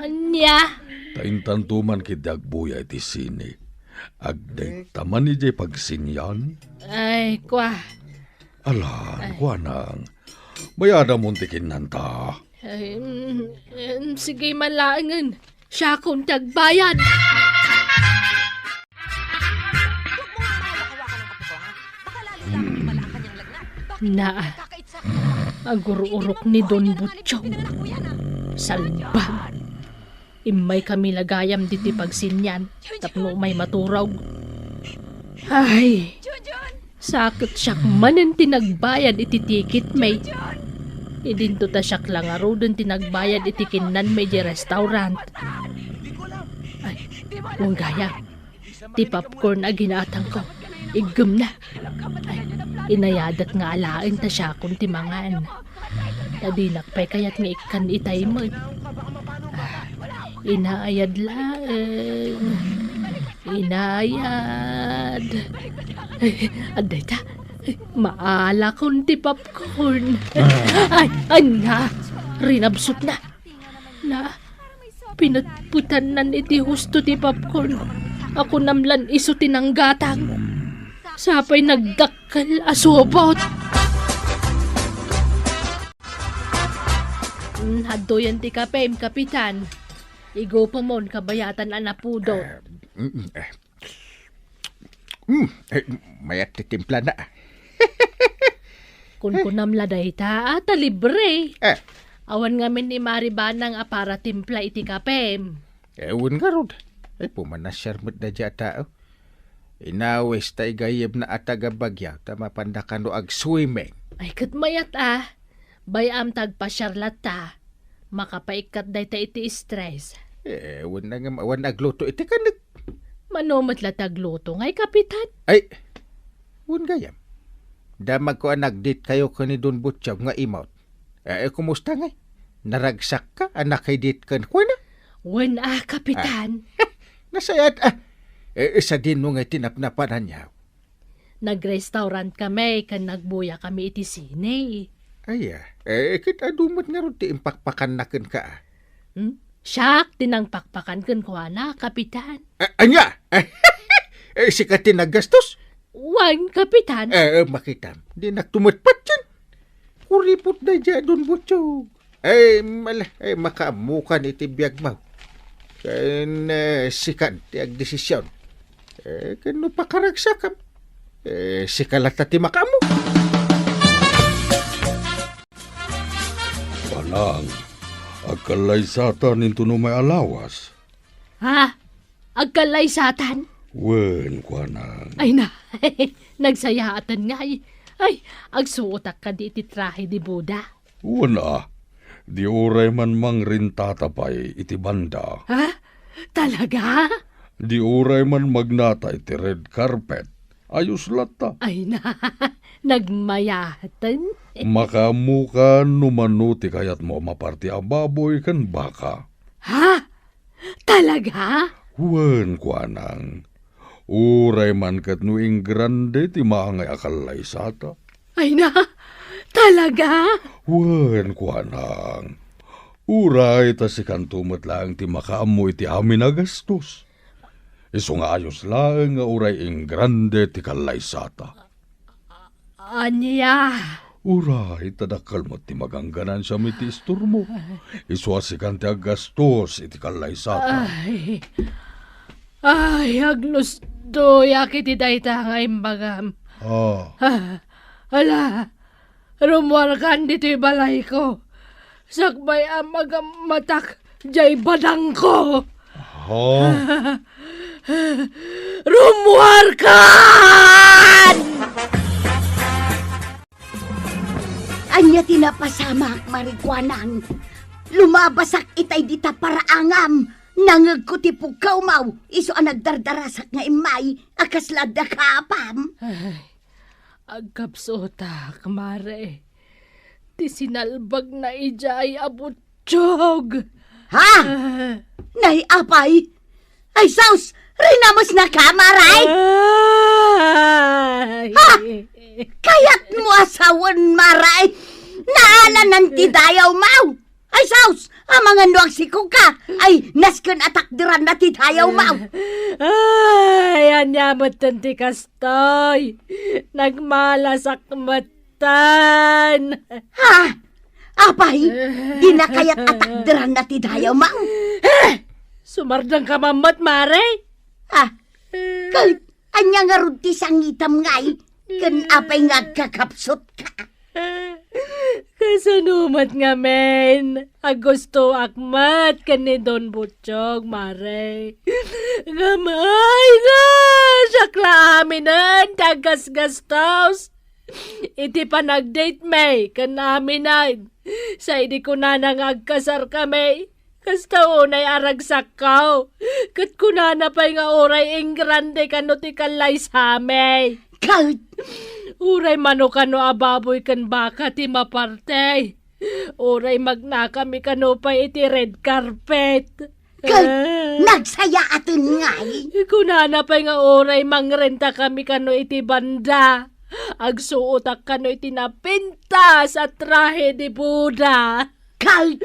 Anya? Taintantuman kidagbuya iti sini. Agday taman ni jay pagsinyan. Ay, kwa. Alan, kuanang. Bayada mong tikin nanta. Ay, sige malangan. Siya akong tagbayan. Na, agururok ni Don Butchong. Salba. Imay kami lagayam diti pagsinyan. Tapno may maturaw. Ay, sakit siyak manen tinagbayad iti tikit may. Idinto ta siyak lang aro dun tinagbayad iti kinan may di restaurant. Ay, kung gaya. Ti popcorn na ginatang ko. Igum na. Ay, inayadat nga alain ta siya kung timangan. Tadinak pa'y kaya't nga ikan itay mo. Inaayad lang. Inayad. Aday ta. Maala kong ti popcorn. Ay, anya. Rinabsot na. Na, pinatputan nan iti husto ti popcorn. Ako namlan iso tinanggatang. Sapay nagdakkel asobot. Haddo yan ti kapem, kapitan. Igo pa mon kabayatan anapudo. Mayat titimpla na. Kun kunamla dayta, ata libre. Eh, Awan ngamin ni Maribanang apara timpla iti kapem. ewan nga rod. Pumanasyar mo't na dya tao. Inawes ta igayeb na ataga bagyaw ta mapandakan no ag swimming. Ay katmayat bayam tagpasyarlat ta. Makapaikat dayta iti stress. Ewan na nga mawan agluto iti kanag. Manomat la tagluto ngay kapitan. Ay, ewan gayam. Damag ko nagdate kayo ka ni Don Butchog nga imot. Kumusta nga? Naragsak ka? Anak kay date ka na? Wen kapitan. Nasayat isa din mo nga tinapnapanan niya. Nag-restaurant kami kan nagbuya kami iti sine. Ay, kita dumot nga ron ti impakpakan na kan ka. Siyak, tinangpakpakan kan ko na, kapitan. Anya? Sika tinagastos? Wan, kapitan. Makitam. Di nagtumatpat yan. Kuripot na dyan, Don Butchog. Makaamukan iti biyag mo. Kan sikan ti ag desisyon. Kano pa karagsakam. Sikalata ti makamu. Panang, agkalaysatan into no may alawas. Ha? Agkalay satan? Wen, kuanang. Ay na, nagsayatan nga. Ay, agsuotak ka di iti trahe di Buda. Wana, di oray man mang rin tatapay iti banda. Ha? Talaga? Di oray man magnata iti red carpet. Ayos lata. Ay na, nagmayatan. Makamukan numanuti kayat mo maparti ababoy kan baka. Ha? Talaga? Wen, kuanang. Uray man kat nuing grande ti maangay akalay sata. Ay na, talaga? Wen, kuanang. Uray ta si kantumot lang ti makaamoy ti amin agastos. Iso nga ayos lang nga uray ing grande ti kalay sata. Anya? Uray, tadakal mo ti magangganan siya mi ti istor mo. Iso asikan ti agastos iti kalay sata. Ay, aglusto, yakit itayta nga imbagam. Hala, rumwarkan dito balay ko. Sakbay amagam matak, jay badang ko. Rumwarkan! Anya tinapasamak, marikwanan. Lumabasak itay dita paraangam. Nangag ko ti pukaw mau. Iso ang nagdardarasak nga imay. Akaslad na kaapam. Ay, agkapsota, kamare. Ti sinalbag na ijay abutsyog. Ha? Nay apay? Ay saus, rinamos na kamaray? Ay! Ha? Kaya't mo asawan maray? Naala ng tidayaw mau? Ay saus, Mga nuagsiko ka, ay nasken atakdiran na titayaw mau. Ay, anyamot ti kastoy. Nagmalasak matan. Ha? Apay, di na kaya't atakdiran na titayaw mau. Sumardang kamamat, mare. Ha? Kahit anya nga runti sang itam ngay, kan apay nga kakapsot ka. Kasanumat nga, men. Agusto akmat ka ni Don Butchog, mare. Gamay na! Sakla aminan, tagas-gastos. Iti pa nag-date, may, kan aminan. Sa idi ko na nang agkasar kami. Kasta unay aragsak kao. Kat kunana pa'y nga oray ing grande kano ti kalay sa amay. Kahit Uray manukano ababoy kan baka ti maparte. Uray magnakami kano pa iti red carpet. nagsaya atin ngay. Kunana pa'y nga oray mangrenta kami kano iti banda. Agsuotak kano iti napintas at trahe di Buda. Kahit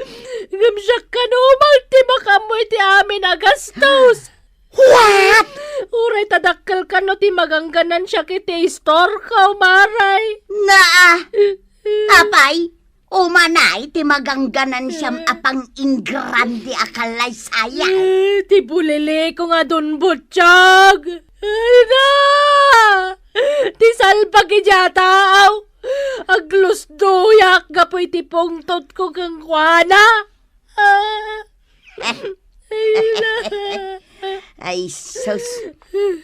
Gamsyak ka no, magtibaka mo iti amin agastos. what? Uray tadakkel ka no, ti magangganan siya kiti store ka, maray. Na, apay, umanay, ti magangganan siyam apang ingrandi akalay saya. Ti bulili ko nga dun, butsyog. Ay na! Ti salpag ijataw. Aglus duyak, gapoy ti pungtot ko kang kwana. Ay, sus,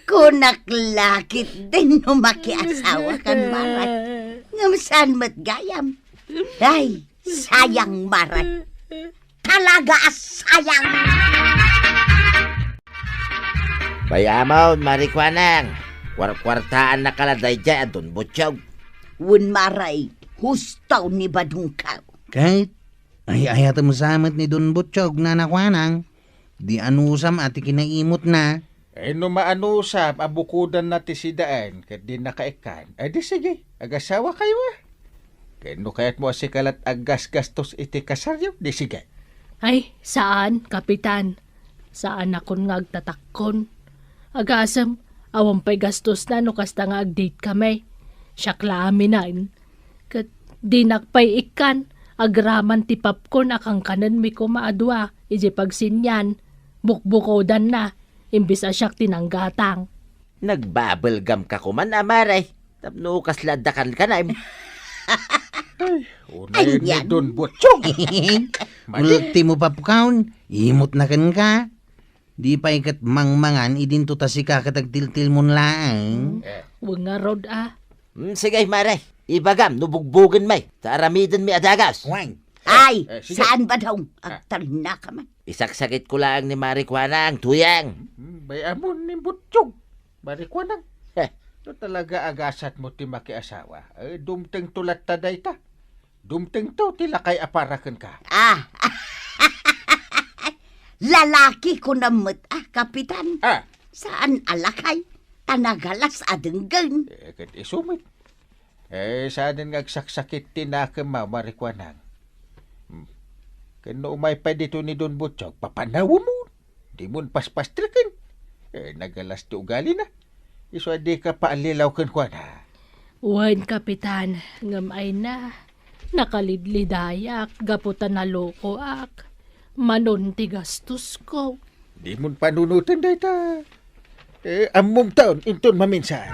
kunaklakit din no makiasawa kan marat. Ngamsan mat gayam. Ay, sayang marat. Talaga sayang. Bayamon, marikwanang. Kwartaan na kaladay dyan, Don Butchog. Wun maray, hustaw ni badungkaw. Kahit ay ayat mo samat ni Don Butchog na nakwanang. Di anusam at kinaimot na. No maanusap, abukudan na ti sidaan, kat di nakaikan. Di sige, agasawa kayo no kaya't mo si kalat agas-gastos iti kasaryo, di sige. Ay, saan, kapitan? Saan akon nga agtatakkon? Agasam, awang pa'y gastos na no kasta nga ag-date kami. Siyakla aminain. Kat di nakpay ikan, agraman ti popcorn akang kanan mi ko maadwa. Iji pagsinyan, bukbukodan na, imbis asyak tinanggatang. Nagbabelgam ka kuman, amaray. Tapno kasladakan ka na. Unay ni Ayan. Don Butchog. Ultimo papkaon, imot na kan ka. Di pa ikat mangmangan, idinto ta si kakatagtiltil mo lang. Huwag nga rod Sige, maray. Ibagam, nubugbugan may. Taramidin mi adagas. Wang. Ay, sige. saan ba daw? Agtal na ka man. Isaksakit ko lang ni marikwanang, tuyang. Bayamon ni Butchog. Marikwanang. Heh. No talaga agasat mo ti makiasawa. Dumteng tulat taday ta. Dumteng to tilakay aparakan ka. Lalaki ko namot, kapitan. Ah, Saan alakay? Tanagalas adenggan. kat isumit. Saan nga agsaksakit tinakama marikwanang. Kano umay pa dito ni Don Butchog, papanawa mo. Di mo paspastrikin. Nagalas ti ugali na. Iso di ka paalilaw kan kwa na. Wan, kapitan, ngamay na. Nakalidlidayak, gaputan na loko ak. Manon ti gastos ko. Di mo panunutan dahi ta. Among taon, inton maminsan.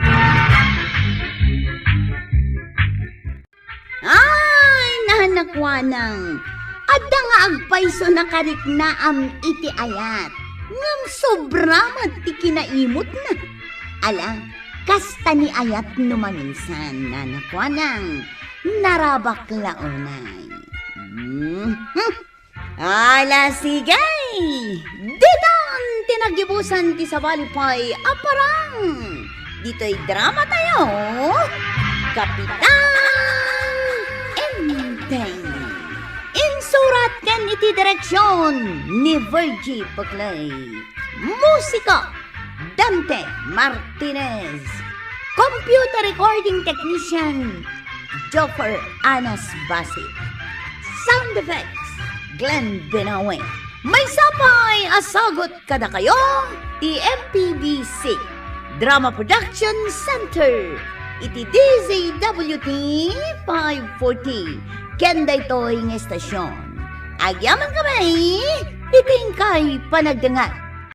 Ay, nahanakwanang. Adda nga agpaiso na kariknaam iti ayat. Ngam sobra man ti kinaimot na. Ala, kasta ni ayat numaminsan na nakwanang. Narabak launay. Ala, sigay! Diton, tinagibusan ti sabalipay aparang. Dito'y drama tayo. Kapitan Enteng. Insurat kan iti direksyon ni Virgie Paclay. Musika, Dante Martinez. Computer recording technician, Joffer Anas Basit. Sound effects, Glenn Benawen. May sapay asagot kada kayo, MPBC Drama Production Center. Iti DZWT 540. Kenda ito'y ng estasyon. Agyaman kami, iting kay panagdangat.